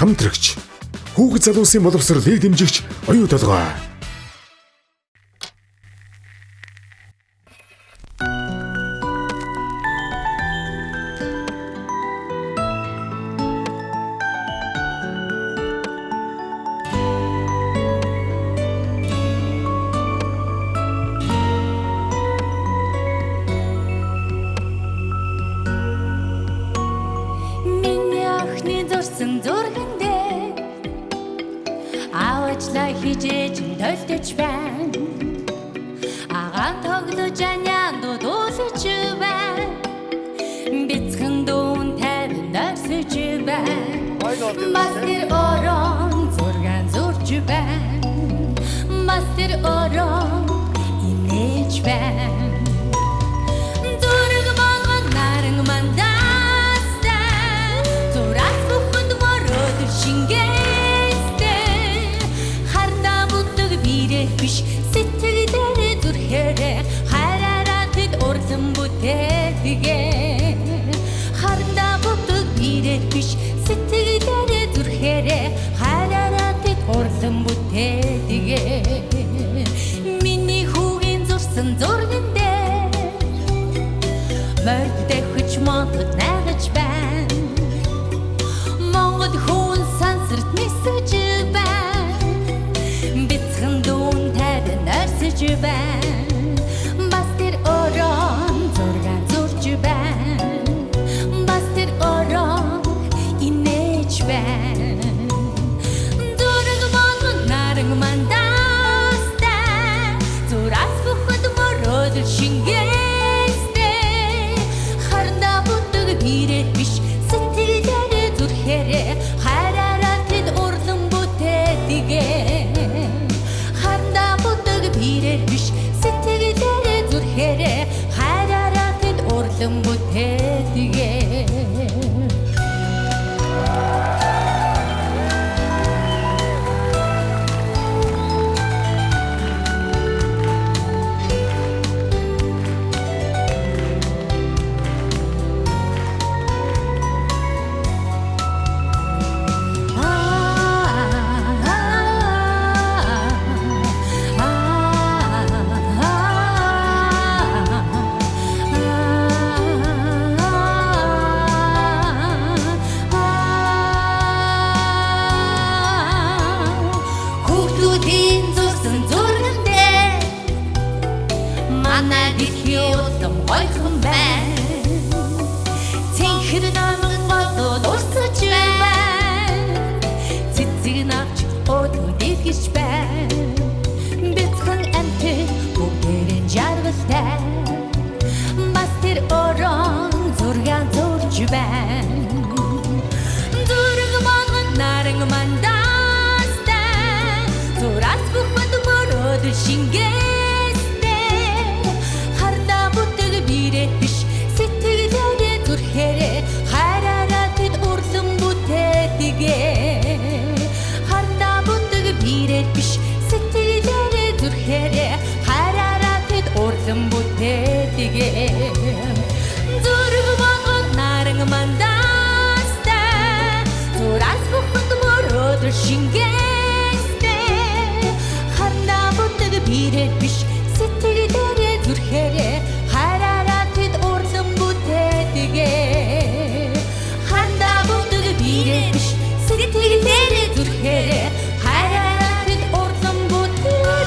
хамтрагч, хүүхэд залуусын боловсролыг дэмжигч оюу толгой. Зургандээ аваачлаа хижээж төлдөж байна. Агаан тоглож аняан дуулж байна. Бяцхан дуун тавин дагсаж байна. Мастер орон зургаан зурж байна. Мастер орон инээж байна. Биш сэтгэлдээ зүрхээрээ хараараа тэд урлан бүтээдэг. Харандаа бүтэг ирээд биш сэтгэлдээ зүрхээрээ хараараа тэд урлан бүтээдэг. Миний хүүгийн зурсан зургандээ морьтой хүч монтод найгаж байна. Монгол хүн сансарт нисэж байна. Мастер орон зургаан зурж байна. Мастер орон инээж байна. Зураг болгон наран мандастай зураас бүхэд мород шингээстэй. Харандаа бүтэг ирээд биш сэтгэлдээ зүрхээрээ хараараа тэд урлан бүтээдэг. Биш сэтгэлдээ зүрхээрээ хараараа тэд урлан бүтээдэг. Ойхон байна. Цэнхэр намын голод урсаж байна. Цэцэг навч өдөө дэлгэж байна. Бяцхан амтэн бүгдээрэн жаргалтай. Мастер орон зургаан зурж байна. Зураг болгон наран мандастай зураас бүхэд мород шингээ. Биш сэтгэлдээ зүрхээрээ хараараа тэд урлан бүтээдэг. Харандаа бүтэг бирээд биш сэтгэлдээ зүрхээрээ хараараа тэд урлан бүтээдэг. Зураг болгон наран мандастай зураас бүхэд мород шингээстэй. Харандаа бүтэг бирээд биш сэтгэлдээ зүрхээрээ сэтгэлдээ зүрхээрээ хараараа тэд урлан бүтээдэг.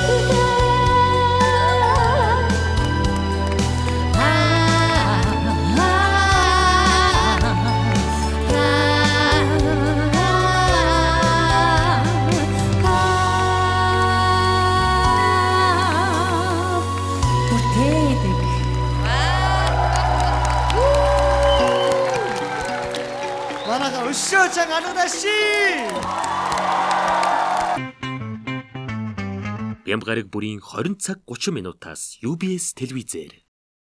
Манайхаа өшөөж ананаа ши. Бямгараг бүрийн 20 цаг 30 минутаас UBS телевизээр